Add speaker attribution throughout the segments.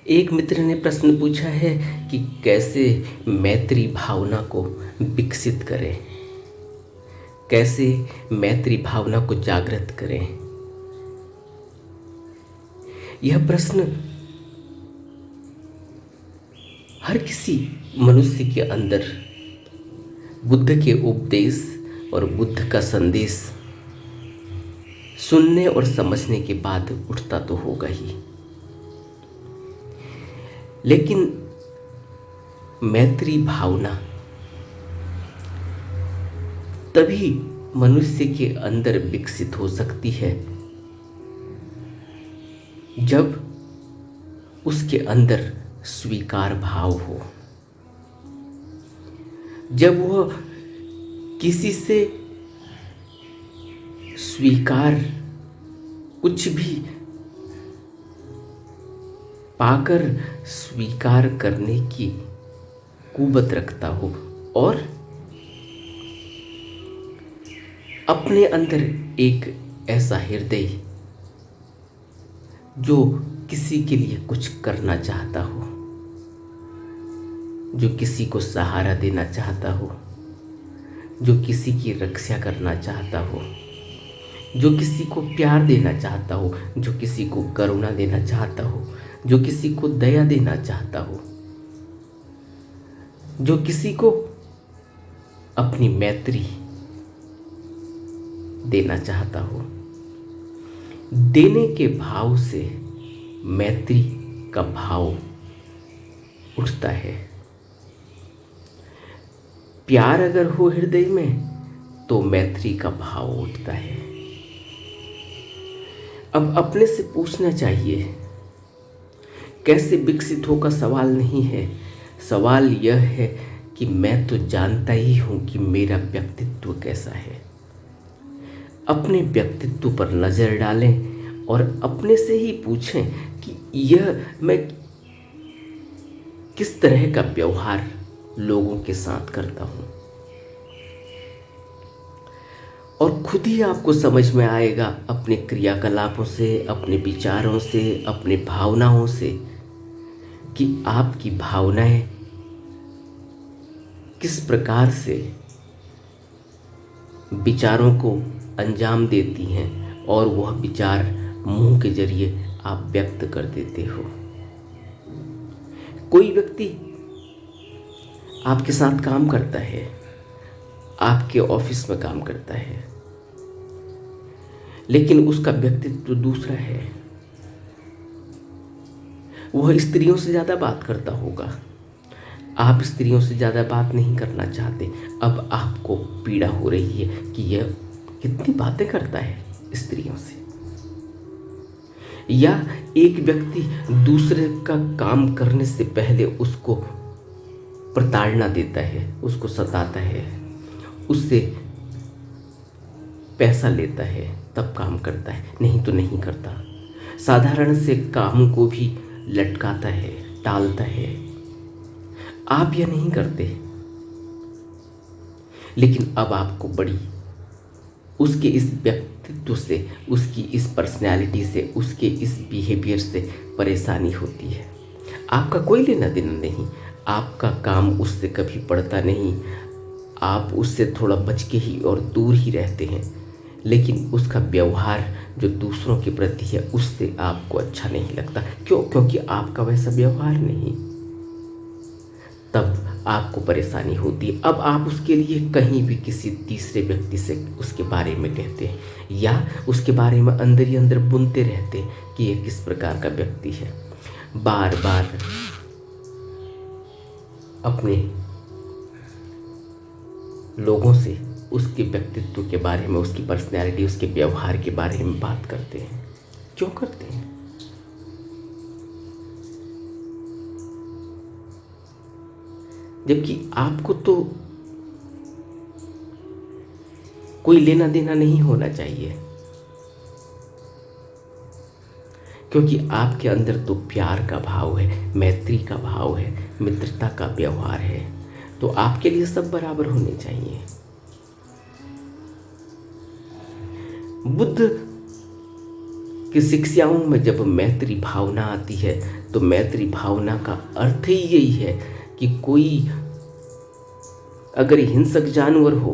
Speaker 1: एक मित्र ने प्रश्न पूछा है कि कैसे मैत्री भावना को विकसित करें, कैसे मैत्री भावना को जागृत करें। यह प्रश्न हर किसी मनुष्य के अंदर बुद्ध के उपदेश और बुद्ध का संदेश सुनने और समझने के बाद उठता तो होगा ही, लेकिन मैत्री भावना तभी मनुष्य के अंदर विकसित हो सकती है जब उसके अंदर स्वीकार भाव हो, जब वह किसी से स्वीकार कुछ भी पाकर स्वीकार करने की कुवत रखता हो और अपने अंदर एक ऐसा हृदय जो किसी के लिए कुछ करना चाहता हो, जो किसी को सहारा देना चाहता हो, जो किसी की रक्षा करना चाहता हो, जो किसी को प्यार देना चाहता हो, जो किसी को करुणा देना चाहता हो, जो किसी को दया देना चाहता हो, जो किसी को अपनी मैत्री देना चाहता हो। देने के भाव से मैत्री का भाव उठता है। प्यार अगर हो हृदय में तो मैत्री का भाव उठता है। अब अपने से पूछना चाहिए, कैसे विकसित हो का सवाल नहीं है, सवाल यह है कि मैं तो जानता ही हूं कि मेरा व्यक्तित्व कैसा है। अपने व्यक्तित्व पर नजर डालें और अपने से ही पूछें कि यह मैं किस तरह का व्यवहार लोगों के साथ करता हूं, और खुद ही आपको समझ में आएगा अपने क्रियाकलापों से, अपने विचारों से, अपने भावनाओं से कि आपकी भावनाएं किस प्रकार से विचारों को अंजाम देती हैं और वह विचार मुंह के जरिए आप व्यक्त कर देते हो। कोई व्यक्ति आपके साथ काम करता है, आपके ऑफिस में काम करता है, लेकिन उसका व्यक्तित्व दूसरा है। वह स्त्रियों से ज़्यादा बात करता होगा, आप स्त्रियों से ज़्यादा बात नहीं करना चाहते। अब आपको पीड़ा हो रही है कि यह कितनी बातें करता है स्त्रियों से। या एक व्यक्ति दूसरे का काम करने से पहले उसको प्रताड़ना देता है, उसको सताता है, उससे पैसा लेता है, तब काम करता है, नहीं तो नहीं करता। साधारण से काम को भी लटकाता है, टालता है। आप यह नहीं करते, लेकिन अब आपको बड़ी उसके इस व्यक्तित्व से, उसकी इस पर्सनैलिटी से, उसके इस बिहेवियर से परेशानी होती है। आपका कोई लेना देना नहीं, आपका काम उससे कभी पड़ता नहीं, आप उससे थोड़ा बच के ही और दूर ही रहते हैं, लेकिन उसका व्यवहार जो दूसरों के प्रति है उससे आपको अच्छा नहीं लगता। क्यों? क्योंकि आपका वैसा व्यवहार नहीं। तब आपको परेशानी होती है। अब आप उसके लिए कहीं भी किसी तीसरे व्यक्ति से उसके बारे में कहते हैं या उसके बारे में अंदर ही अंदर बुनते रहते हैं कि यह किस प्रकार का व्यक्ति है। बार बार अपने लोगों से उसके व्यक्तित्व के बारे में, उसकी पर्सनैलिटी, उसके व्यवहार के बारे में बात करते हैं। क्यों करते हैं? जबकि आपको तो कोई लेना देना नहीं होना चाहिए, क्योंकि आपके अंदर तो प्यार का भाव है, मैत्री का भाव है, मित्रता का व्यवहार है, तो आपके लिए सब बराबर होने चाहिए। बुद्ध कि शिक्षाओं में जब मैत्री भावना आती है तो मैत्री भावना का अर्थ ही यही है कि कोई अगर हिंसक जानवर हो,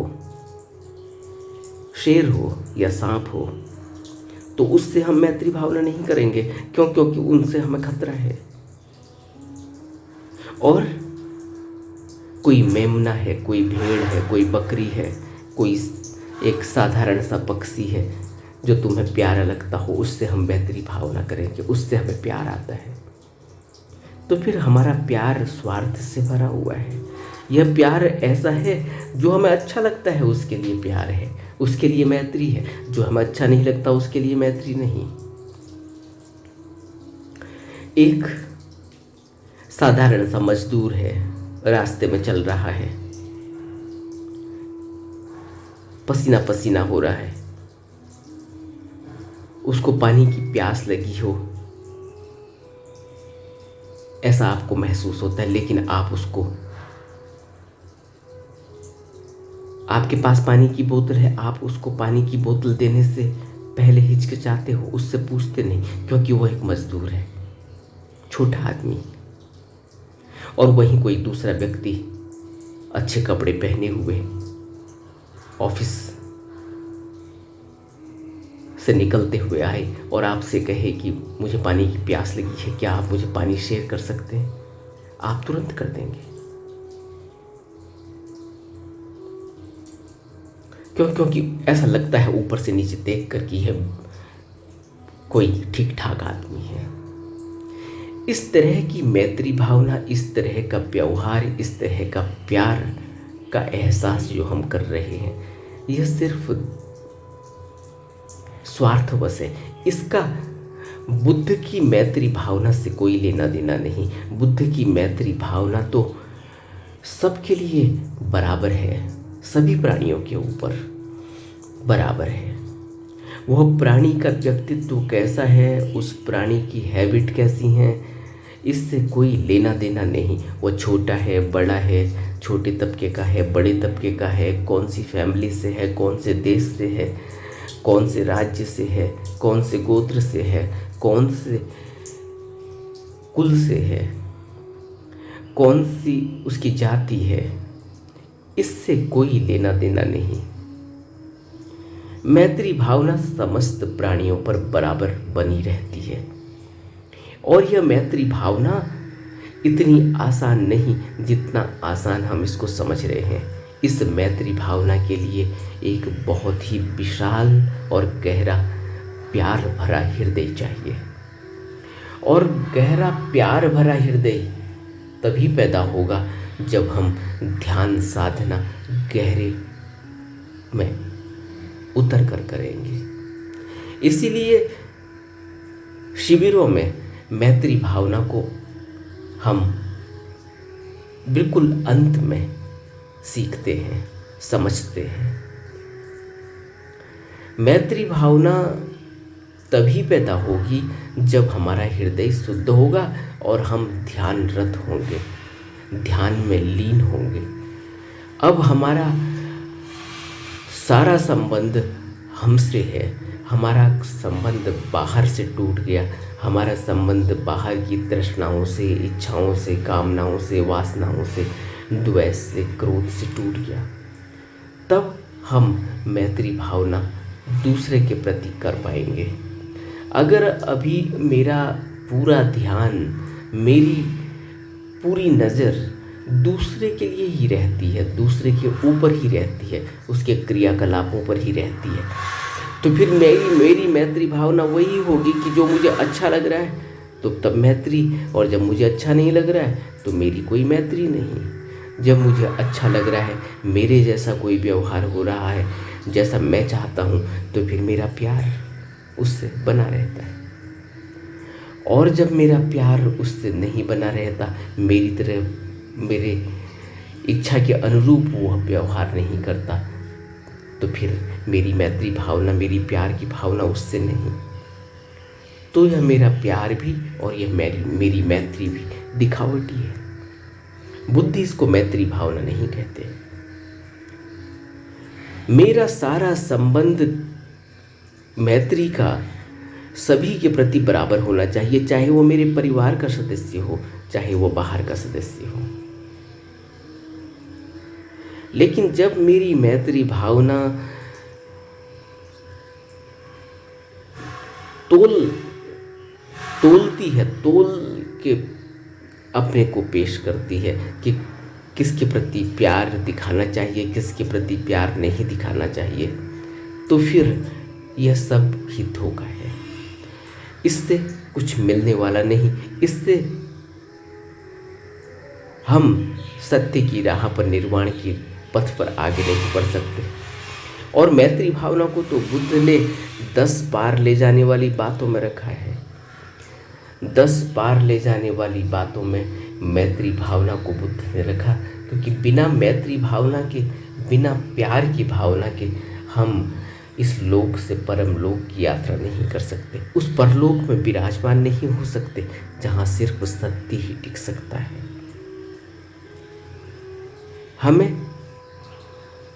Speaker 1: शेर हो या सांप हो, तो उससे हम मैत्री भावना नहीं करेंगे। क्योंकि उनसे हमें खतरा है। और कोई मेमना है, कोई भेड़ है, कोई बकरी है, कोई एक साधारण सा पक्षी है जो तुम्हें प्यारा लगता हो, उससे हम मैत्री भावना करेंगे, उससे हमें प्यार आता है। तो फिर हमारा प्यार स्वार्थ से भरा हुआ है। यह प्यार ऐसा है जो हमें अच्छा लगता है उसके लिए प्यार है, उसके लिए मैत्री है। जो हमें अच्छा नहीं लगता उसके लिए मैत्री नहीं। एक साधारण सा मजदूर है, रास्ते में चल रहा है, पसीना पसीना हो रहा है, उसको पानी की प्यास लगी हो, ऐसा आपको महसूस होता है। लेकिन आपके पास पानी की बोतल है, आप उसको पानी की बोतल देने से पहले हिचकिचाते हो, उससे पूछते नहीं, क्योंकि वो एक मजदूर है, छोटा आदमी। और वहीं कोई दूसरा व्यक्ति अच्छे कपड़े पहने हुए ऑफिस से निकलते हुए आए और आपसे कहे कि मुझे पानी की प्यास लगी है, क्या आप मुझे पानी शेयर कर सकते हैं? आप तुरंत कर देंगे। क्योंकि ऐसा लगता है ऊपर से नीचे देख कर कि यह कोई ठीक ठाक आदमी है। इस तरह की मैत्री भावना, इस तरह का व्यवहार, इस तरह का प्यार का एहसास जो हम कर रहे हैं, यह सिर्फ स्वार्थवश है। इसका बुद्ध की मैत्री भावना से कोई लेना देना नहीं। बुद्ध की मैत्री भावना तो सबके लिए बराबर है, सभी प्राणियों के ऊपर बराबर है। वह प्राणी का व्यक्तित्व कैसा है, उस प्राणी की हैबिट कैसी हैं, इससे कोई लेना देना नहीं। वो छोटा है, बड़ा है, छोटे तबके का है, बड़े तबके का है, कौन सी फैमिली से है, कौन से देश से है, कौन से राज्य से है, कौन से गोत्र से है, कौन से कुल से है, कौन सी उसकी जाति है, इससे कोई लेना देना नहीं। मैत्री भावना समस्त प्राणियों पर बराबर बनी रहती है। और यह मैत्री भावना इतनी आसान नहीं जितना आसान हम इसको समझ रहे हैं। इस मैत्री भावना के लिए एक बहुत ही विशाल और गहरा प्यार भरा हृदय चाहिए। और गहरा प्यार भरा हृदय तभी पैदा होगा जब हम ध्यान साधना गहरे में उतर कर करेंगे। इसीलिए शिविरों में मैत्री भावना को हम बिल्कुल अंत में सीखते हैं, समझते हैं। मैत्री भावना तभी पैदा होगी जब हमारा हृदय शुद्ध होगा और हम ध्यानरत होंगे, ध्यान में लीन होंगे। अब हमारा सारा संबंध हमसे है, हमारा संबंध बाहर से टूट गया, हमारा संबंध बाहर की तृष्णाओं से, इच्छाओं से, कामनाओं से, वासनाओं से, द्वेष से, क्रोध से टूट गया। तब हम मैत्री भावना दूसरे के प्रति कर पाएंगे। अगर अभी मेरा पूरा ध्यान, मेरी पूरी नज़र दूसरे के लिए ही रहती है, दूसरे के ऊपर ही रहती है, उसके क्रियाकलापों पर ही रहती है, तो फिर मेरी मैत्री भावना वही होगी कि जो मुझे अच्छा लग रहा है तो तब मैत्री, और जब मुझे अच्छा नहीं लग रहा है तो मेरी कोई मैत्री नहीं। जब मुझे अच्छा लग रहा है, मेरे जैसा कोई व्यवहार हो रहा है जैसा मैं चाहता हूँ, तो फिर मेरा प्यार उससे बना रहता है। और जब मेरा प्यार उससे नहीं बना रहता, मेरी तरह मेरे इच्छा के अनुरूप वो व्यवहार नहीं करता, तो फिर मेरी मैत्री भावना, मेरी प्यार की भावना उससे नहीं। तो यह मेरा प्यार भी और यह मेरी मैत्री भी दिखावटी है। बुद्धि इसको मैत्री भावना नहीं कहते। मेरा सारा संबंध मैत्री का सभी के प्रति बराबर होना चाहिए, चाहे वो मेरे परिवार का सदस्य हो, चाहे वो बाहर का सदस्य हो। लेकिन जब मेरी मैत्री भावना तोलती है, तोल के अपने को पेश करती है कि किसके प्रति प्यार दिखाना चाहिए, किसके प्रति प्यार नहीं दिखाना चाहिए, तो फिर यह सब ही धोखा है। इससे कुछ मिलने वाला नहीं। इससे हम सत्य की राह पर, निर्वाण की पथ पर आगे नहीं बढ़ सकते। और मैत्री भावना को तो बुद्ध ने 10 पार ले जाने वाली बातों में रखा है। 10 पार ले जाने वाली बातों में मैत्री भावना को बुद्ध ने रखा, क्योंकि बिना मैत्री भावना के, बिना प्यार की भावना के हम इस लोक से परम लोक की यात्रा नहीं कर सकते, उस परलोक में विराजमान नहीं हो सकते जहाँ सिर्फ सत्य ही टिक सकता है। हमें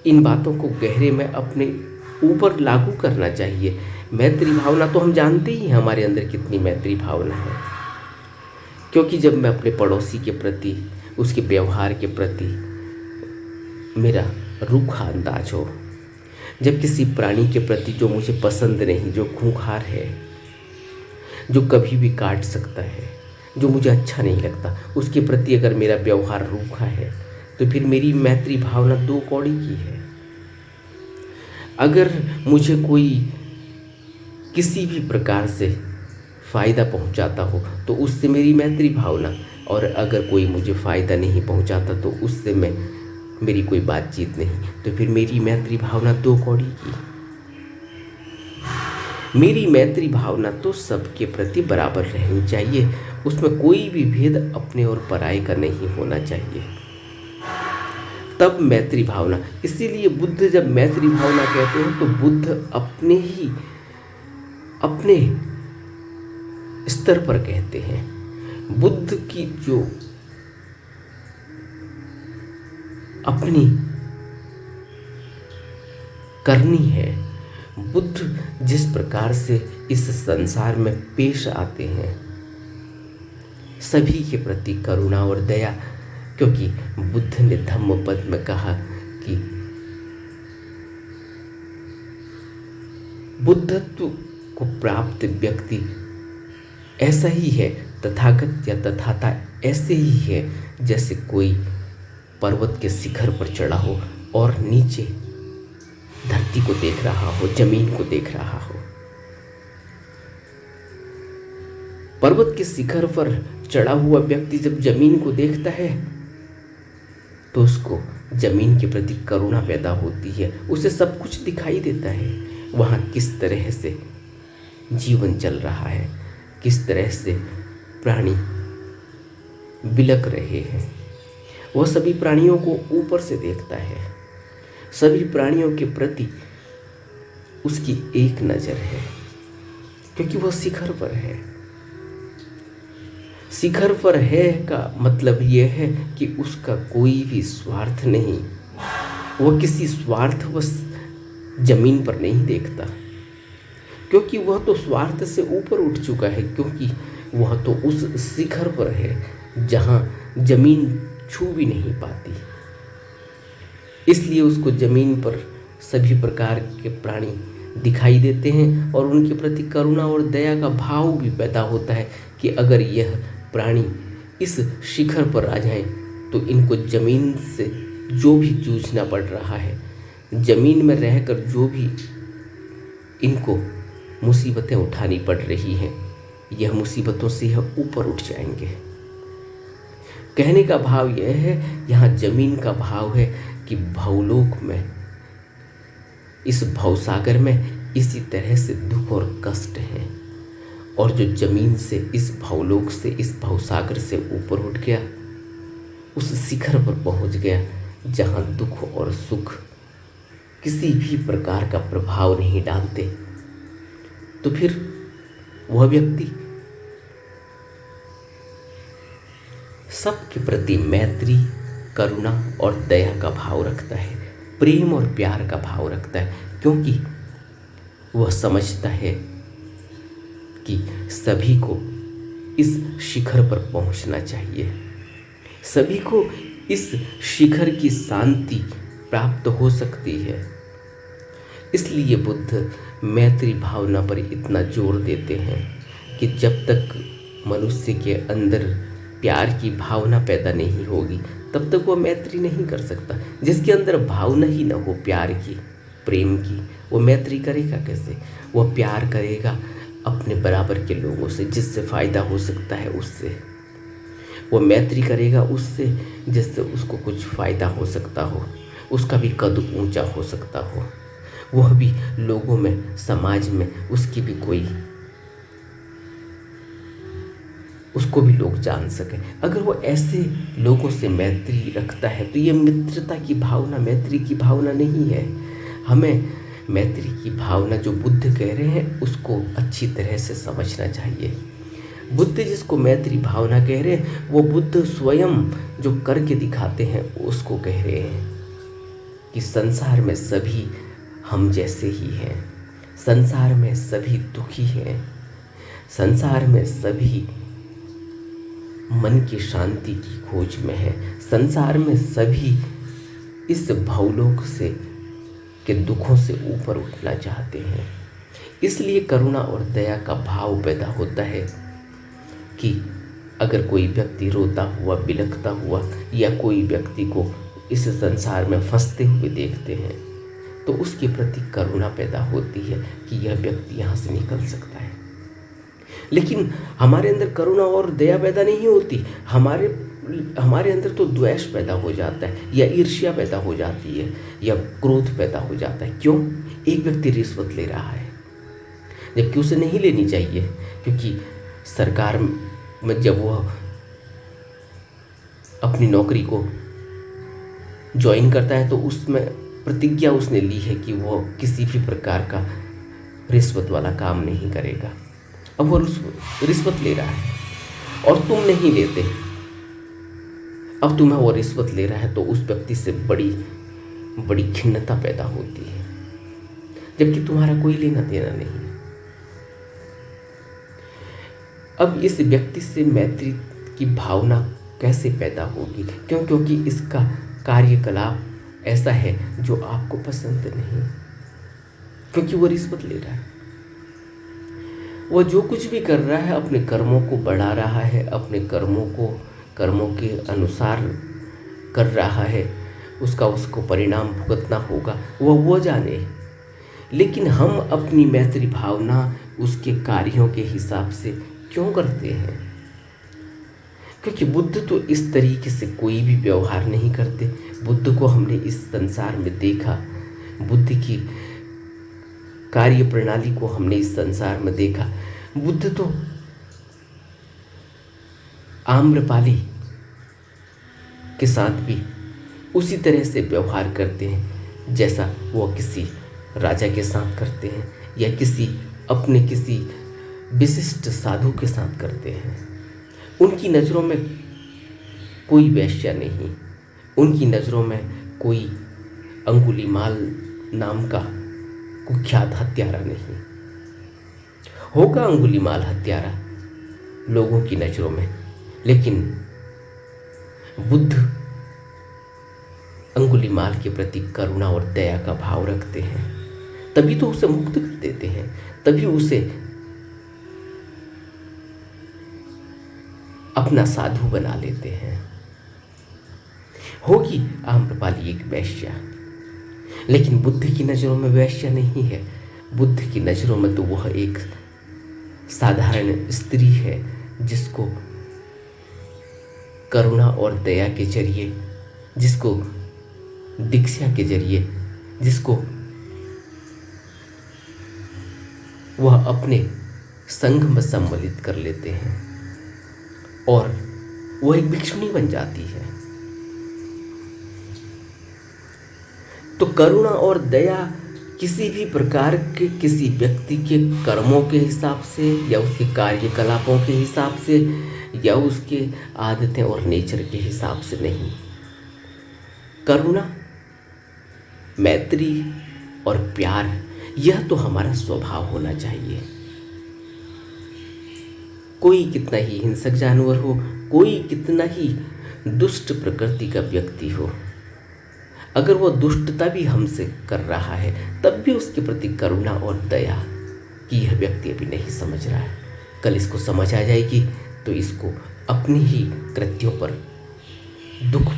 Speaker 1: इन बातों को गहरे में अपने ऊपर लागू करना चाहिए। मैत्री भावना तो हम जानते ही हैं हमारे अंदर कितनी मैत्री भावना है, क्योंकि जब मैं अपने पड़ोसी के प्रति, उसके व्यवहार के प्रति मेरा रूखा अंदाज हो, जब किसी प्राणी के प्रति जो मुझे पसंद नहीं, जो खूंखार है, जो कभी भी काट सकता है, जो मुझे अच्छा नहीं लगता, उसके प्रति अगर मेरा व्यवहार रूखा है तो फिर मेरी मैत्री भावना 2 कौड़ी की है। अगर मुझे कोई किसी भी प्रकार से फ़ायदा पहुंचाता हो तो उससे मेरी मैत्री भावना, और अगर कोई मुझे फ़ायदा नहीं पहुंचाता तो उससे मेरी कोई बातचीत नहीं, तो फिर मेरी मैत्री भावना 2 कौड़ी की। मेरी मैत्री भावना तो सबके प्रति बराबर रहनी चाहिए, उसमें कोई भी भेद अपने और पराये का नहीं होना चाहिए, तब मैत्री भावना। इसीलिए बुद्ध जब मैत्री भावना कहते हैं तो बुद्ध अपने स्तर पर कहते हैं। बुद्ध की जो अपनी करनी है, बुद्ध जिस प्रकार से इस संसार में पेश आते हैं, सभी के प्रति करुणा और दया, क्योंकि बुद्ध ने धम्मपद में कहा कि बुद्धत्व को प्राप्त व्यक्ति ऐसा ही है, तथागत या तथाता ऐसे ही है जैसे कोई पर्वत के शिखर पर चढ़ा हो और नीचे धरती को देख रहा हो, जमीन को देख रहा हो। पर्वत के शिखर पर चढ़ा हुआ व्यक्ति जब जमीन को देखता है तो उसको जमीन के प्रति करुणा पैदा होती है, उसे सब कुछ दिखाई देता है, वहाँ किस तरह से जीवन चल रहा है, किस तरह से प्राणी बिलक रहे हैं। वह सभी प्राणियों को ऊपर से देखता है, सभी प्राणियों के प्रति उसकी एक नज़र है, क्योंकि वह शिखर पर है। शिखर पर है का मतलब यह है कि उसका कोई भी स्वार्थ नहीं, वह किसी स्वार्थवश जमीन पर नहीं देखता, क्योंकि वह तो स्वार्थ से ऊपर उठ चुका है, क्योंकि वह तो उस शिखर पर है जहाँ जमीन छू भी नहीं पाती। इसलिए उसको जमीन पर सभी प्रकार के प्राणी दिखाई देते हैं और उनके प्रति करुणा और दया का भाव भी पैदा होता है कि अगर यह प्राणी इस शिखर पर आ जाएं तो इनको जमीन से जो भी जूझना पड़ रहा है, जमीन में रहकर जो भी इनको मुसीबतें उठानी पड़ रही हैं, यह मुसीबतों से यह ऊपर उठ जाएंगे। कहने का भाव यह है, यहाँ जमीन का भाव है कि भवलोक में, इस भवसागर में इसी तरह से दुख और कष्ट है, और जो जमीन से, इस भवलोक से, इस भवसागर से ऊपर उठ गया, उस शिखर पर पहुंच गया जहाँ दुख और सुख किसी भी प्रकार का प्रभाव नहीं डालते, तो फिर वह व्यक्ति सबके प्रति मैत्री, करुणा और दया का भाव रखता है, प्रेम और प्यार का भाव रखता है, क्योंकि वह समझता है कि सभी को इस शिखर पर पहुंचना चाहिए, सभी को इस शिखर की शांति प्राप्त हो सकती है। इसलिए बुद्ध मैत्री भावना पर इतना जोर देते हैं कि जब तक मनुष्य के अंदर प्यार की भावना पैदा नहीं होगी तब तक वो मैत्री नहीं कर सकता। जिसके अंदर भावना ही ना हो प्यार की, प्रेम की, वो मैत्री करेगा कैसे? वो प्यार करेगा अपने बराबर के लोगों से, जिससे फ़ायदा हो सकता है उससे। वो मैत्री करेगा उससे जिससे उसको कुछ फ़ायदा हो सकता हो, उसका भी कद ऊंचा हो सकता हो, वह भी लोगों में, समाज में उसकी भी कोई, उसको भी लोग जान सकें। अगर वो ऐसे लोगों से मैत्री रखता है तो ये मित्रता की भावना, मैत्री की भावना नहीं है। हमें मैत्री की भावना जो बुद्ध कह रहे हैं उसको अच्छी तरह से समझना चाहिए। बुद्ध जिसको मैत्री भावना कह रहे हैं वो बुद्ध स्वयं जो करके दिखाते हैं उसको कह रहे हैं कि संसार में सभी हम जैसे ही हैं, संसार में सभी दुखी हैं, संसार में सभी मन की शांति की खोज में है, संसार में सभी इस भवलोक से के दुखों से ऊपर उठना चाहते हैं। इसलिए करुणा और दया का भाव पैदा होता है कि अगर कोई व्यक्ति रोता हुआ, बिलखता हुआ या कोई व्यक्ति को इस संसार में फंसते हुए देखते हैं तो उसके प्रति करुणा पैदा होती है कि यह व्यक्ति यहाँ से निकल सकता है। लेकिन हमारे अंदर करुणा और दया पैदा नहीं होती, हमारे अंदर तो द्वेष पैदा हो जाता है या ईर्ष्या पैदा हो जाती है या क्रोध पैदा हो जाता है। क्यों? एक व्यक्ति रिश्वत ले रहा है जबकि उसे नहीं लेनी चाहिए, क्योंकि सरकार में जब वह अपनी नौकरी को ज्वाइन करता है तो उसमें प्रतिज्ञा उसने ली है कि वो किसी भी प्रकार का रिश्वत वाला काम नहीं करेगा। अब वो रिश्वत ले रहा है और तुम नहीं लेते, अब तुम्हें वो रिश्वत ले रहा है तो उस व्यक्ति से बड़ी बड़ी खिन्नता पैदा होती है, जबकि तुम्हारा कोई लेना देना नहीं। अब इस व्यक्ति से मैत्री की भावना कैसे पैदा होगी? क्योंकि इसका कार्यकलाप ऐसा है जो आपको पसंद नहीं, क्योंकि वो रिश्वत ले रहा है। वो जो कुछ भी कर रहा है अपने कर्मों को बढ़ा रहा है, अपने कर्मों के अनुसार कर रहा है, उसको परिणाम भुगतना होगा, वो जाने। लेकिन हम अपनी मैत्री भावना उसके कार्यों के हिसाब से क्यों करते हैं? क्योंकि बुद्ध तो इस तरीके से कोई भी व्यवहार नहीं करते। बुद्ध को हमने इस संसार में देखा, बुद्ध की कार्य प्रणाली को हमने इस संसार में देखा। बुद्ध तो आम्रपाली के साथ भी उसी तरह से व्यवहार करते हैं जैसा वो किसी राजा के साथ करते हैं या किसी विशिष्ट साधु के साथ करते हैं। उनकी नज़रों में कोई वेश्या नहीं, उनकी नज़रों में कोई अंगुलीमाल नाम का कुख्यात हत्यारा नहीं। होगा अंगुलीमाल हत्यारा लोगों की नज़रों में, लेकिन बुद्ध अंगुलीमाल के प्रति करुणा और दया का भाव रखते हैं, तभी तो उसे मुक्त कर देते हैं, तभी उसे अपना साधु बना लेते हैं। होगी आम्रपाली एक वैश्या, लेकिन बुद्ध की नज़रों में वैश्या नहीं है। बुद्ध की नज़रों में तो वह एक साधारण स्त्री है जिसको करुणा और दया के जरिए, जिसको दीक्षा के जरिए, जिसको वह अपने संघ में सम्मिलित कर लेते हैं और वह एक भिक्षुणी बन जाती है। तो करुणा और दया किसी भी प्रकार के किसी व्यक्ति के कर्मों के हिसाब से या उसके कार्यकलापों के हिसाब से या उसके आदतें और नेचर के हिसाब से नहीं। करुणा, मैत्री और प्यार यह तो हमारा स्वभाव होना चाहिए। कोई कितना ही हिंसक जानवर हो, कोई कितना ही दुष्ट प्रकृति का व्यक्ति हो, अगर वो दुष्टता भी हमसे कर रहा है तब भी उसके प्रति करुणा और दया कि यह व्यक्ति अभी नहीं समझ रहा है, कल इसको समझ आ जाएगी तो इसको अपनी ही कृत्यों पर दुख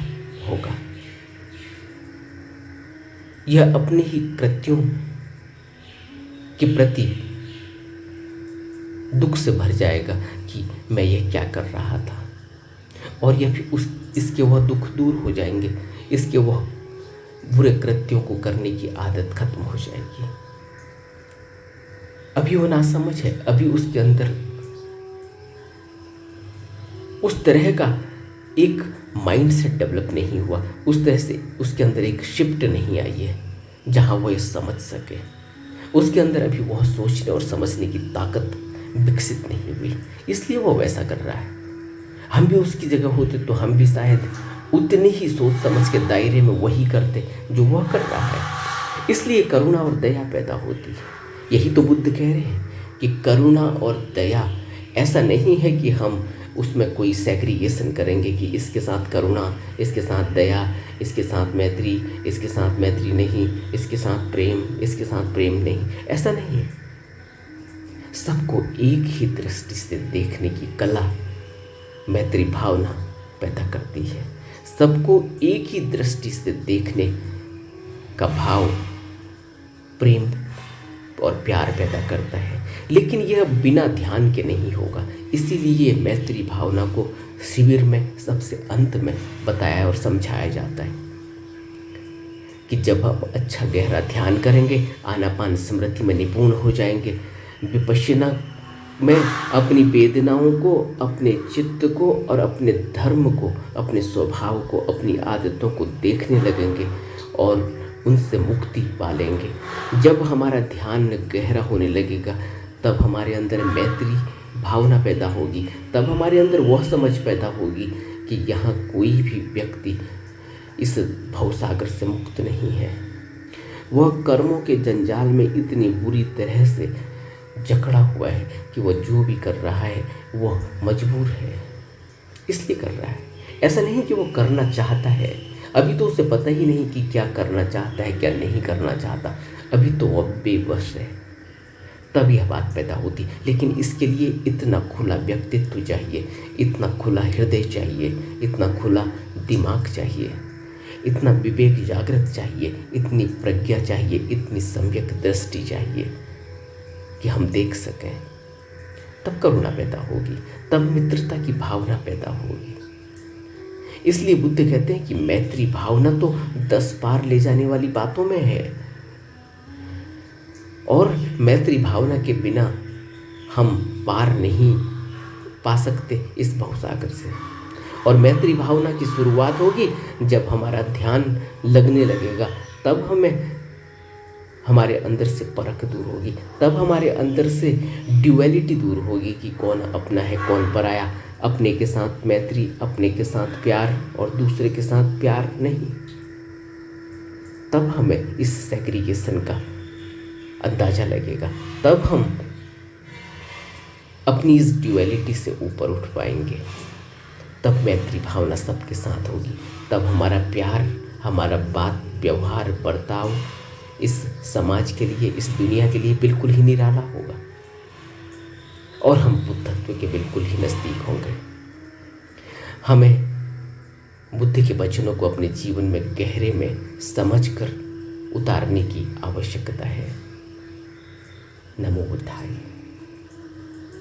Speaker 1: होगा, यह अपने ही कृत्यों के प्रति दुख से भर जाएगा कि मैं यह क्या कर रहा था, और यह भी इसके वह दुख दूर हो जाएंगे, इसके वह बुरे कृत्यों को करने की आदत खत्म हो जाएगी। अभी वो नासमझ है, अभी उसके अंदर उस तरह का एक माइंडसेट डेवलप नहीं हुआ, उस तरह से उसके अंदर एक शिफ्ट नहीं आई है जहां वो ये समझ सके, उसके अंदर अभी वह सोचने और समझने की ताकत विकसित नहीं हुई, इसलिए वो वैसा कर रहा है। हम भी उसकी जगह होते तो हम भी शायद उतनी ही सोच समझ के दायरे में वही करते जो वह कर रहा है, इसलिए करुणा और दया पैदा होती है। यही तो बुद्ध कह रहे हैं कि करुणा और दया, ऐसा नहीं है कि हम उसमें कोई सेग्रीगेशन करेंगे कि इसके साथ करुणा, इसके साथ दया, इसके साथ मैत्री, इसके साथ मैत्री नहीं, इसके साथ प्रेम, इसके साथ प्रेम नहीं, ऐसा नहीं है। सबको एक ही दृष्टि से देखने की कला मैत्री भावना पैदा करती है, सबको एक ही दृष्टि से देखने का भाव प्रेम और प्यार पैदा करता है, लेकिन यह बिना ध्यान के नहीं होगा। इसीलिए मैत्री भावना को शिविर में सबसे अंत में बताया और समझाया जाता है कि जब हम अच्छा गहरा ध्यान करेंगे, आनापान स्मृति में निपुण हो जाएंगे, विपश्यना में अपनी वेदनाओं को, अपने चित्त को और अपने धर्म को, अपने स्वभाव को, अपनी आदतों को देखने लगेंगे और उनसे मुक्ति पा लेंगे। जब हमारा ध्यान गहरा होने लगेगा तब हमारे अंदर मैत्री भावना पैदा होगी, तब हमारे अंदर वह समझ पैदा होगी कि यहाँ कोई भी व्यक्ति इस भवसागर से मुक्त नहीं है, वह कर्मों के जंजाल में इतनी बुरी तरह से जकड़ा हुआ है कि वह जो भी कर रहा है वह मजबूर है, इसलिए कर रहा है। ऐसा नहीं कि वो करना चाहता है, अभी तो उसे पता ही नहीं कि क्या करना चाहता है, क्या नहीं करना चाहता, अभी तो वह बेबस है, तब यह बात पैदा होती। लेकिन इसके लिए इतना खुला व्यक्तित्व चाहिए, इतना खुला हृदय चाहिए, इतना खुला दिमाग चाहिए, इतना विवेक जागृत चाहिए, इतनी प्रज्ञा चाहिए, इतनी सम्यक दृष्टि चाहिए कि हम देख सकें। तब करुणा पैदा होगी, तब मित्रता की भावना पैदा होगी। इसलिए बुद्ध कहते हैं कि मैत्री भावना तो 10 पार ले जाने वाली बातों में है, और मैत्री भावना के बिना हम पार नहीं पा सकते इस भवसागर से। और मैत्री भावना की शुरुआत होगी जब हमारा ध्यान लगने लगेगा, तब हमें हमारे अंदर से परख दूर होगी, तब हमारे अंदर से ड्यूअलिटी दूर होगी कि कौन अपना है कौन पराया, अपने के साथ मैत्री, अपने के साथ प्यार और दूसरे के साथ प्यार नहीं। तब हमें इस सेग्रीगेशन का अंदाजा लगेगा, तब हम अपनी इस ड्यूअलिटी से ऊपर उठ पाएंगे, तब मैत्री भावना सबके साथ होगी, तब हमारा प्यार, हमारा बात, व्यवहार, बर्ताव इस समाज के लिए, इस दुनिया के लिए बिल्कुल ही निराला होगा और हम बुद्धत्व के बिल्कुल ही नज़दीक होंगे। हमें बुद्ध के वचनों को अपने जीवन में गहरे में समझकर उतारने की आवश्यकता है। नमो बुद्धाय।